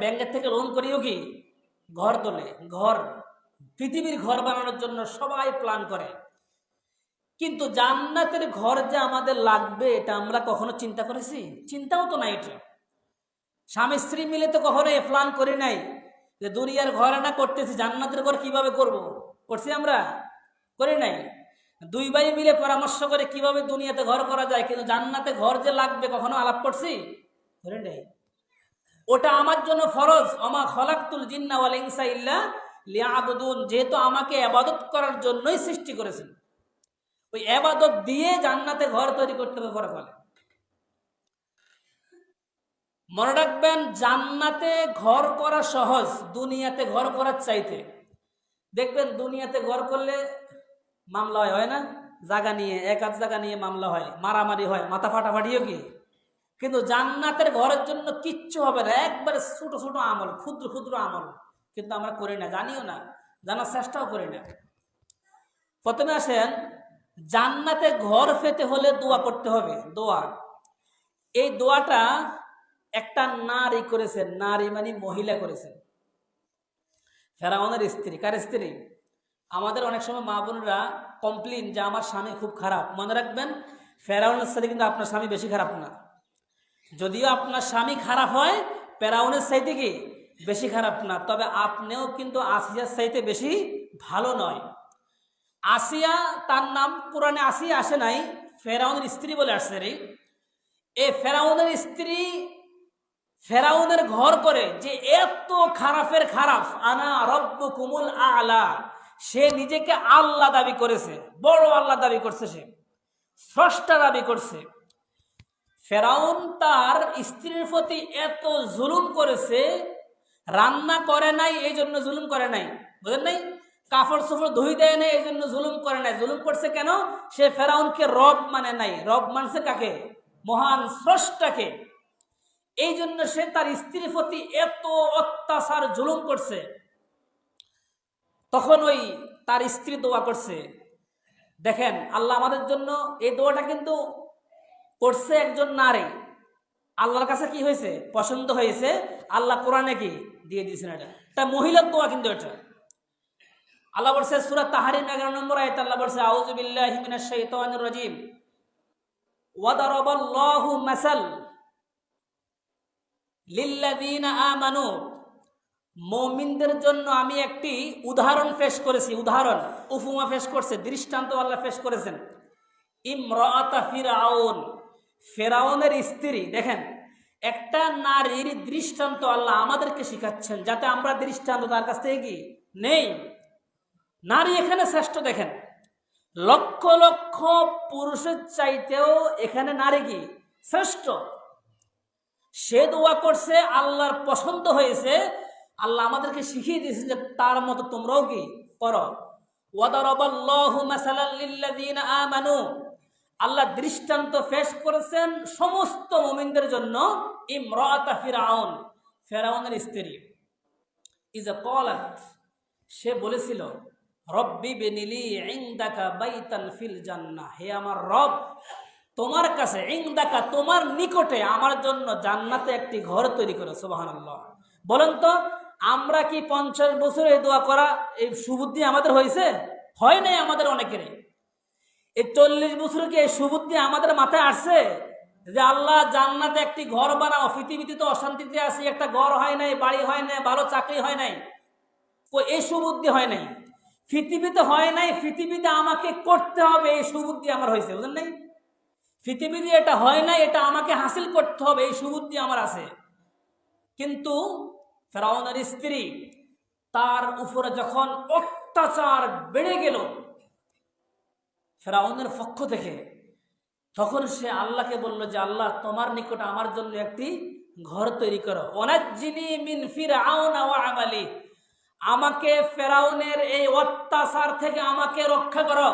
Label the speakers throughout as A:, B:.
A: ব্যাংকের থেকে লোন করিও কি ঘর তোলে, ঘর পৃথিবীর ঘর বানানোর জন্য সবাই প্ল্যান করে। কিন্তু জান্নাতের ঘর যে আমাদের লাগবে এটা আমরা কখনো চিন্তা করেছি? চিন্তাও তো নাই। এটা স্বামী স্ত্রী মিলে তো কখনো এ প্ল্যান করি নাই যে দুনিয়ার ঘর না করতেছি, জান্নাতের ঘর কিভাবে করব। করছি আমরা? করি নাই। দুই ভাই মিলে পরামর্শ করে কিভাবে দুনিয়াতে ঘর করা যায়, কিন্তু জান্নাতে ঘর যে লাগবে কখনো আলাপ করছি? করি নাই। ওটা আমার জন্য ফরজ। ওমা খলাকতুল জিন্না ওয়াল ইনসা ইল্লা লিয়াবুদুন, যেহেতু আমাকে ইবাদত করার জন্যই সৃষ্টি করেছেন, ওই ইবাদত দিয়ে জান্নাতে ঘর তৈরি করতে হবে পরে বলে। মনে রাখবেন, জান্নাতে ঘর করা সহজ দুনিয়াতে ঘর করার চাইতে। দেখবেন দুনিয়াতে ঘর করলে মামলা হয় না? জায়গা নিয়ে, এক আধ জায়গা নিয়ে মামলা হয়, মারামারি হয়, মাথা ফাটাফাটিও কি। কিন্তু জান্নাতের ঘরের জন্য কিচ্ছু হবে না, একবারে ছোট ছোট আমল, ক্ষুদ্র ক্ষুদ্র আমল, কিন্তু আমরা করি না, জানিও না, জানার চেষ্টাও করি না। প্রথমে আসেন, জান্নাতে ঘর পেতে হলে দোয়া করতে হবে। দোয়া, এই দোয়াটা একটা নারী করেছেন, নারী মানে মহিলা করেছেন। ফেরাউনের স্ত্রী। কার স্ত্রী? আমাদের অনেক সময় মা বোনরা কমপ্লেন যে আমার স্বামী খুব খারাপ। মনে রাখবেন, ফেরাউনের সাথে কিন্তু আপনার স্বামী বেশি খারাপ না। যদিও আপনার স্বামী খারাপ হয়, ফেরাউনের চাইতে কি বেশি খারাপ না। তবে আপনিও কিন্তু আসিয়ার চাইতে বেশি ভালো নয়। আসিয়া, তার নাম কোরআনে আসিয়া আসে নাই, ফেরাউনের স্ত্রী বলে আসছে রে। এ ফেরাউনের স্ত্রী ফেরাউনের ঘর করে যে এত খারাপের খারাপ, আনা রব্বুকুমুল আলা, সে নিজেকে আল্লাহ দাবি করেছে, বড় আল্লাহ দাবি করছে, সে স্রষ্টা দাবি করছে। ফেরাউন তার স্ত্রীর প্রতি এত জুলুম করেছে, রান্না করে নাই এই জন্য জুলুম করে নাই, বুঝেন নাই? কাপড় চোপড় ধুই দেয় নাই এই জন্য জুলুম করে নাই। জুলুম করছে কেন? সে ফেরাউনকে রব মানে নাই। রব মানছে কাকে? মহান স্রষ্টাকে। এই জন্য সে তার স্ত্রীর প্রতি এত অত্যাচার জুলুম করছে। তখন ওই তার স্ত্রী দোয়া করছে। দেখেন, আল্লাহ আমাদের জন্য এই দোয়াটা কিন্তু করছে একজন নারী। আল্লাহর কাছে কি হয়েছে? পছন্দ হয়েছে। আল্লাহ কোরআনে কি দিয়ে দিয়েছেন, এটা মহিলার দোয়া। কিন্তু এটা আল্লাহ বলছে সূরা তাহরিম 11 নম্বর আয়াত, আল্লাহ বলছে আউযু বিল্লাহি মিনাশ শাইতানির রাজিম ওয়া দারাবাল্লাহু মাসাল লিল্লাযিনা আমানু, মুমিনদের জন্য আমি একটি উদাহরণ পেশ করেছি। উদাহরণ, উপমা পেশ করছে, দৃষ্টান্ত আল্লাহ পেশ করেছেন। ইমরাআতা ফিরআউন, ফেরাউনের স্ত্রী। দেখেন, একটা নারীর দৃষ্টান্ত আল্লাহ আমাদেরকে শিখাচ্ছেন, যাতে আমরা দৃষ্টান্ত তার কাছ থেকে কি নেই। নারী এখানে শ্রেষ্ঠ। দেখেন, লক্ষ লক্ষ পুরুষের চাইতেও এখানে নারী কি শ্রেষ্ঠ। সে দোয়া করছে, আল্লাহর পছন্দ হয়েছে। আল্লাহ আমাদেরকে শিখিয়ে দিয়েছেন যে তার মতো তোমরাও কি করো। ওয়াদারাবাল্লাহু মাসালাল লিল্লাযিনা আমানু, আল্লাহ দৃষ্টান্ত পেশ করেছেন সমস্ত মুমিনদের জন্য। ইমরাআতা ফিরআউন, ফেরাউনের স্ত্রী। ইযা ক্বালাত, সে বলেছিল, রব্বি বিনিলি ইনদাকা বাইতান ফিল জান্নাহ, হে আমার রব, তোমার কাছে, ইনদাকা তোমার নিকটে, আমার জন্য জান্নাতে একটি ঘর তৈরি করো। সুবহানাল্লাহ। বলেন তো, আমরা কি 50 বছর এই দোয়া করা, এই সুবুদ্ধি আমাদের হয়েছে? হয় নাই আমাদের অনেকেরই। এই 40 বছর কি এই সুবুদ্ধি আমাদের মাথায় আসছে যে আল্লাহ জান্নাতে একটি ঘর বানাও? পৃথিবীতে তো অশান্তিতে আছি, একটা ঘর হয় নাই, বাড়ি হয় নাই, ভালো চাকরি হয় নাই, এই সুবুদ্ধি হয় নাই। পৃথিবীতে হয় নাই, পৃথিবীতে আমাকে করতে হবে, এই সুবুদ্ধি আমার হয়েছে, বুঝলেন নাই? পৃথিবীতে এটা হয় নাই, এটা আমাকে হাসিল করতে হবে, এই সুবুদ্ধি আমার আছে। কিন্তু ফেরাউনের স্ত্রী, তার উপরে যখন অত্যাচার বেড়ে গেল ফেরাউনের পক্ষ থেকে, তখন সে আল্লাহকে বলল যে আল্লাহ, তোমার নিকট আমার জন্য একটি ঘর তৈরি করো। ওয়ানাজ্জিনি মিন ফিরআউন ওয়া আমালি, আমাকে ফেরাউনের এই অত্যাচার থেকে আমাকে রক্ষা করো।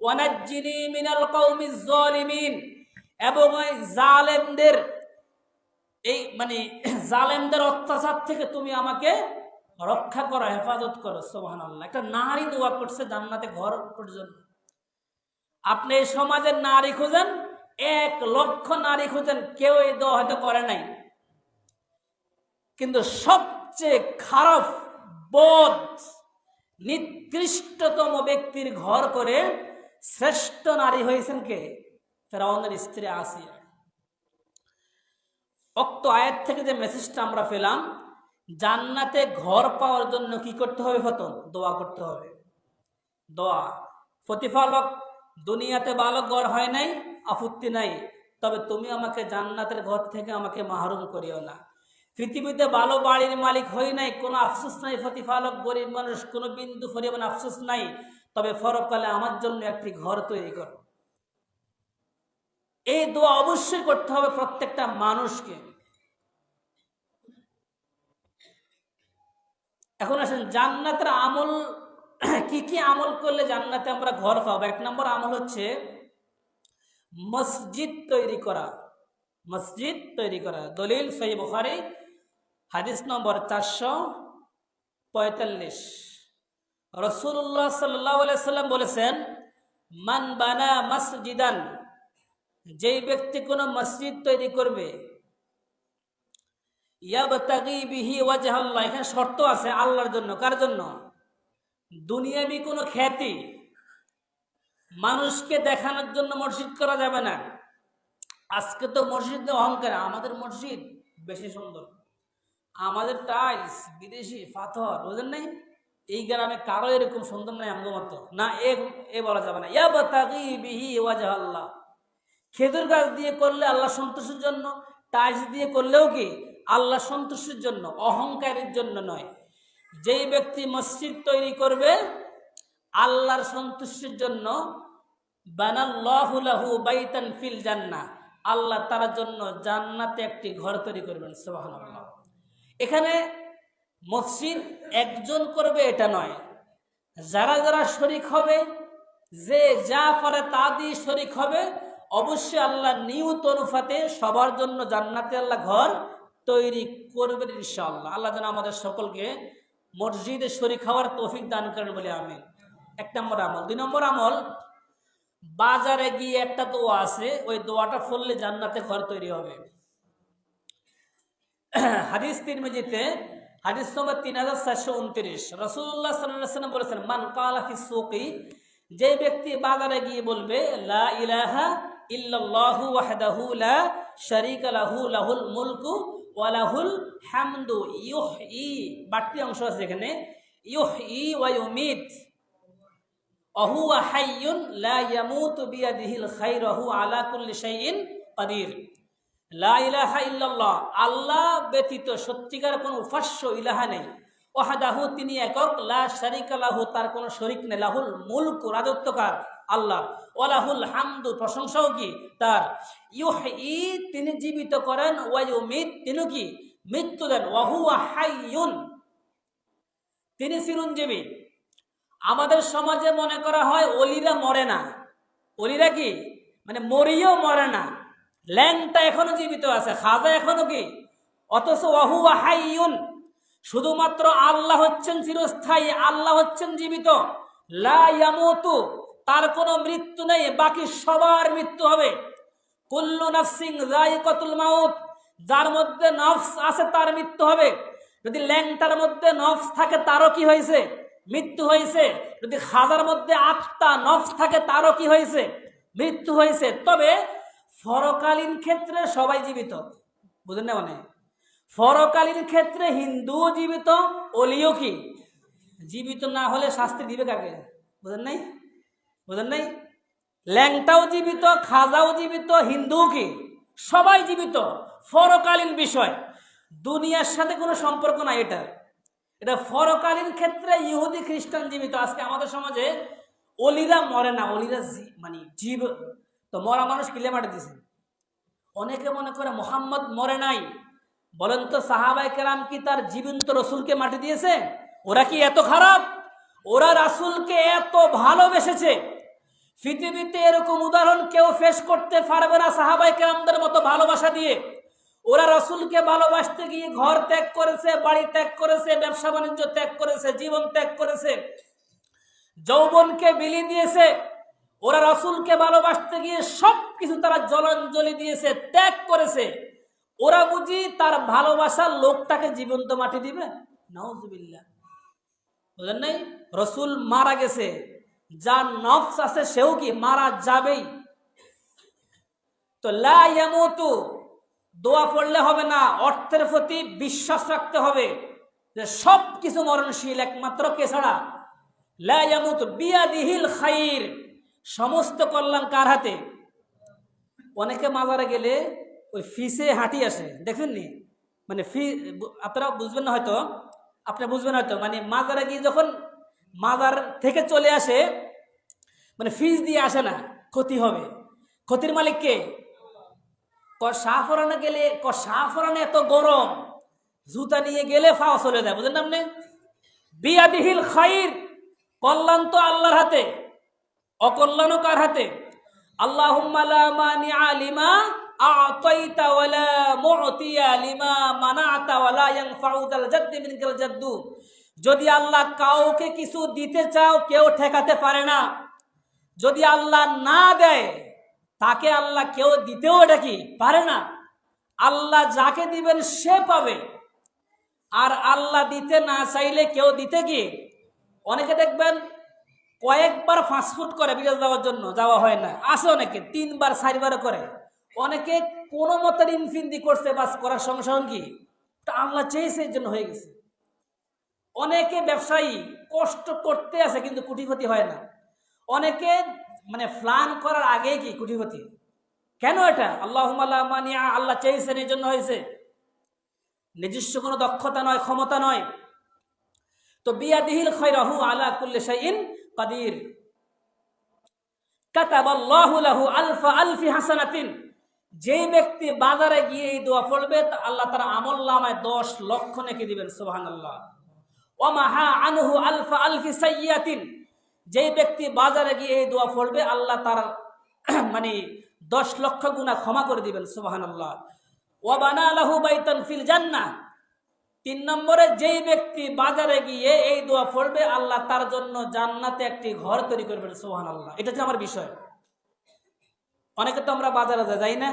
A: ওয়ানাজ্জিনি মিনাল কওমিজ জালিমিন, এবং ওই জালেমদের, এই মানে জালেমদের অত্যাচার থেকে তুমি আমাকে রক্ষা করো, হেফাজত করো। সুবহানাল্লাহ। একটা নারী দোয়া করছে জান্নাতে ঘর পর্যন্ত। আপনি এই সমাজের নারী খুঁজেন, 1 লক্ষ নারী খুঁজেন, কেউ এই দোয়া হয়তো করে নাই। কিন্তু সবচেয়ে খারাপ বদ নিকৃষ্টতম ব্যক্তির ঘর করে শ্রেষ্ঠ নারী হয়েছেন কে? ফেরাউনের স্ত্রী আসিয়া। উক্ত আয়াত থেকে যে মেসেজটা আমরা পেলাম, জান্নাতে ঘর পাওয়ার জন্য কি করতে হবে? ফতন দোয়া করতে হবে। দোয়া প্রতিফলক দুনিয়াতে ভালো ঘর হয় নাই, আপত্তি নাই, তবে তুমি আমাকে জান্নাতের ঘর থেকে আমাকে মাহরুম করিও না। পৃথিবীতে ভালো বাড়ির মালিক হই নাই, কোনো আফসোস নাই, প্রতিফলক গরিব মানুষ, কোনো বিন্দু পরিমাণ আফসোস নাই, তবে পরকালে আমার জন্য একটি ঘর তৈরি করো। এই দোয়া অবশ্যই করতে হবে প্রত্যেকটা মানুষকে। এখন আসেন জান্নাতের আমল, কি কি আমল করলে জান্নাতে আমরা ঘর পাবো? 1 নম্বর আমল হচ্ছে মসজিদ তৈরি করা। মসজিদ তৈরি করা। দলিল সহিহ বুখারী হাদিস নম্বর 445। রাসূলুল্লাহ সাল্লাল্লাহু আলাইহি ওয়াসাল্লাম বলেছেন, মান বানা মসজিদান, যেই ব্যক্তি কোনো মসজিদ তৈরি করবে, ইয়াবতাগি বিহি ওয়াজহাল্লাহ, এখানে শর্ত আছে আল্লাহর জন্য। কার জন্য? দুনিয়াবি কোনো খ্যাতি, মানুষকে দেখানোর জন্য মসজিদ করা যাবে না। আজকে তো মসজিদে অহংকার, আমাদের মসজিদ বেশি সুন্দর, আমাদের টাইলস বিদেশি পাথর, বুঝেন নাই? এই গ্রামে কারো এরকম সুন্দর নাই আমগো মতো না, এ বলা যাবে না। ইয়াবতাগি বিহি ওয়াজহাল্লাহ, খেজুর গাছ দিয়ে করলে আল্লাহ সন্তুষ্টির জন্য, টাইলস দিয়ে করলেও কি আল্লাহ সন্তুষ্টির জন্য, অহংকারের জন্য নয়। যেই ব্যক্তি মসজিদ তৈরি করবে আল্লাহর সন্তুষ্টির জন্য, বানাল্লাহু লাহু বাইতান ফিল জান্নাহ, আল্লাহ তার জন্য জান্নাতে একটি ঘর তৈরি করবেন। সুবহানাল্লাহ। এখানে মসজিদ একজন করবে এটা নয়, যারা যারা শরীক হবে, যে যা করে তা দিয়ে শরীক হবে, অবশ্যই আল্লাহ নিয়ত অনুপাতে সবার জন্য জান্নাতে আল্লাহ ঘর তৈরি করবেন ইনশাআল্লাহ। আল্লাহ যেন আমাদের সকলকে মসজিদে শরীক হওয়ার তৌফিক দান করেন বলে আমিন। 1 নম্বর আমল। 2 নম্বর আমল, বাজারে গিয়ে একটা দোয়া আছে, ওই দোয়াটা পড়লে জান্নাতে ঘর তৈরি হবে। হাদিস তিরমিজিতে হাদিস নম্বর 3429, রাসূলুল্লাহ সাল্লাল্লাহু আলাইহি ওয়াসাল্লাম বলেছেন, মান কালা ফিস সুকি, যে ব্যক্তি বাজারে গিয়ে বলবে লা ইলাহা ইল্লাল্লাহু ওয়াহদাহু লা শারীকা লাহু লাহুল মুলকু ওয়া লাহুল হামদু ইউহয়ি, বাড়তি অংশ আছে এখানে, ইউহয়ি ওয়া ইউমিত ওয়া হুয়া হাইয়ুন লা ইয়ামুতু বিয়াদিহিল খায়রু ওয়া হুয়া আলা কুল্লি শাইইন কাদির। লা ইলাহা ইল্লাল্লাহ, আল্লাহ ব্যতীত সত্যিকার কোনো উপাস্য ইলাহা নেই, ওয়াহদাহু, তিনি একক, লা শারীকা লাহু, তার কোনো শরীক নেই, লাহুল মুলক, রাজত্বকার আল্লাহ, ওয়া লাহুল হামদু, প্রশংসাও কি তার, ইউহয়ি, তিনি জীবিত করেন, ওয়া ইউমিত, তিনি কি মৃত্যু দেন, ওয়া হুয়া হাইয়ুন, তিনি চিরঞ্জীবী। আমাদের সমাজে মনে করা হয় ওলিরা মরে না, ওলিরা কি মানে মরিও মরে না, ল্যাংটা এখনো জীবিত আছে, খাজা এখনো কি, অথচ ওয়া হুয়া হাইয়ুন, শুধুমাত্র আল্লাহ হচ্ছেন চিরস্থায়ী, আল্লাহ হচ্ছেন জীবিত, লা ইয়ামুতু, তার কোনো মৃত্যু নেই, বাকি সবার মৃত্যু হবে। কুল্লু নাফসিন যায়িকাতুল মাউত, যার মধ্যে নফস আছে তার মৃত্যু হবে। যদি ল্যাংটার মধ্যে নফস থাকে তারও কি হয়েছে? মৃত্যু হয়েছে। যদি খাজার মধ্যে আত্মা নফস থাকে তারও কি হয়েছে? মৃত্যু হয়েছে। তবে পরকালীন ক্ষেত্রে সবাই জীবিত, বুঝেন না? মানে পরকালীন ক্ষেত্রে হিন্দুও জীবিত, ওলিও কি জীবিত। না হলে শাস্তি দিবে কাকে? বুঝেন নাই? বুঝেন নাই? ল্যাংটাও জীবিত, খাজাও জীবিত, হিন্দুও কি, সবাই জীবিত। পরকালীন বিষয়, দুনিয়ার সাথে কোনো সম্পর্ক নাই। এটা পরকালীন ক্ষেত্রে ইহুদি খ্রিস্টান জীবিত। আজকে আমাদের সমাজে অলিরা মরে না, অলিরা মানে জীব, তো মরা মানুষ কিলে মাটি দিছে। অনেকে মনে করে মোহাম্মদ মরে নাই। বলেন তো সাহাবায়ে কেরাম কি তার জীবন্ত রসুলকে মাটি দিয়েছে? ওরা কি এত খারাপ? ওরা রাসূলকে এত ভালোবেসেছে, পৃথিবীতে এরকম উদাহরণ কেউ পেশ করতে পারবে না সাহাবায়ে কেরামদের মতো ভালোবাসা দিয়ে। ওরা রাসূলকে ভালোবাসতে গিয়ে ঘর ত্যাগ করেছে, বাড়ি ত্যাগ করেছে, ব্যবসা বাণিজ্য ত্যাগ করেছে, জীবন ত্যাগ করেছে, যৌবনকে বিলিয়ে দিয়েছে। ওরা রাসূলকে ভালোবাসতে গিয়ে সবকিছু তারা জলাঞ্জলি দিয়েছে, ত্যাগ করেছে। ওরা বুঝি তার ভালোবাসার লোকটাকে জীবন্ত মাটি দিবে? নাউজুবিল্লাহ। বুঝলেন নাই? রসুল মারা গেছে, যার নফস আছে সেও কি মারা যাবেই। তো লা ইয়ামুতু দোয়া পড়লে হবে না, অর্থের প্রতি বিশ্বাস রাখতে হবে যে সব কিছু মরণশীল, একমাত্র কে ছাড়া? লা ইয়ামুতু বিয়াদিহিল খাইর, সমস্ত কল্যাণ কার হাতে? অনেকে মাজারে গেলে ওই ফিসে হাঁটি আসে, দেখেননি? মানে আপনারা বুঝবেন না হয়তো, মানে মাজারে গিয়ে যখন মাজার থেকে চলে আসে, মানে ফিস দিয়ে আসে না, ক্ষতি হবে। ক্ষতির মালিক কে? শাহফরানে গেলে, শাহফরানে এত গরম, জুতা নিয়ে গেলে ফাও চলে যায়, বুঝলেন না? আপনি বিয়াদিহিল খাইর, কল্যাণ তো আল্লাহর হাতে, অকল্যাণও কার হাতে? আল্লাহুম্মা লা মানিআ লিমা আ'তাইতা ওয়া লা মু'তিয়া লিমা মানা'তা ওয়া লা ইয়ানফা'ু যাল জাদ্দি মিনকাল জাদ্দু। যদি আল্লাহ কাউকে কিছু দিতে চাও, কেউ ঠেকাতে পারে না। যদি আল্লাহ না দেয়, তাকে আল্লাহ কেউ দিতেও এটা কি পারে না। আল্লাহ যাকে দিবেন সে পাবে, আর আল্লাহ দিতে না চাইলে কেউ দিতে কি? অনেকে দেখবেন কয়েকবার ফাস্টফুড করে বিদেশ যাওয়ার জন্য, যাওয়া হয় না। আছে অনেকে 3বার 4বার করে। অনেকে কোনো মতের ইনফিন্দি করছে, বাস করার সঙ্গে সঙ্গে কি তা আল্লাহ চেয়েছে এর জন্য হয়ে গেছে। অনেকে ব্যবসায়ী কষ্ট করতে আছে কিন্তু কোটিপতি হয় না। অনেকে মানে প্ল্যান করার আগেই কি কোটিপতি। কেন এটা? আল্লাহুম্মা লা মানিআ, আল্লাহ চেয়েছেন এই জন্য হয়েছে, নিজস্ব কোনো দক্ষতা নয়, ক্ষমতা নয়। তো বিয়াদিহিল খায়রাহু আলা কুল্লি শাইইন কাদির। কাতাবাল্লাহু লাহু আলফা আলফি হাসানাতিন, যেই ব্যক্তি বাজারে গিয়ে এই দোয়া পড়বে আল্লাহ তার আমলনামায় 10 লক্ষ নেকি দিবেন। সুবহানাল্লাহ। ওয়া মাহা আনহু আলফা আলফি সাইয়্যাতিন, যেই ব্যক্তি বাজারে গিয়ে এই দোয়া পড়বে আল্লাহ তার মানে 10 লক্ষ গুনাহ ক্ষমা করে দিবেন। সুবহানাল্লাহ। ওয়া বানা লাহু বাইতান ফিল জান্নাহ, 3 নম্বরে যেই ব্যক্তি বাজারে গিয়ে এই দোয়া পড়বে আল্লাহ তার জন্য জান্নাতে একটি ঘর তৈরি করবেন। সুবহানাল্লাহ। এটা হচ্ছে আমার বিষয়। অনেকে তো আমরা বাজারে যাই না।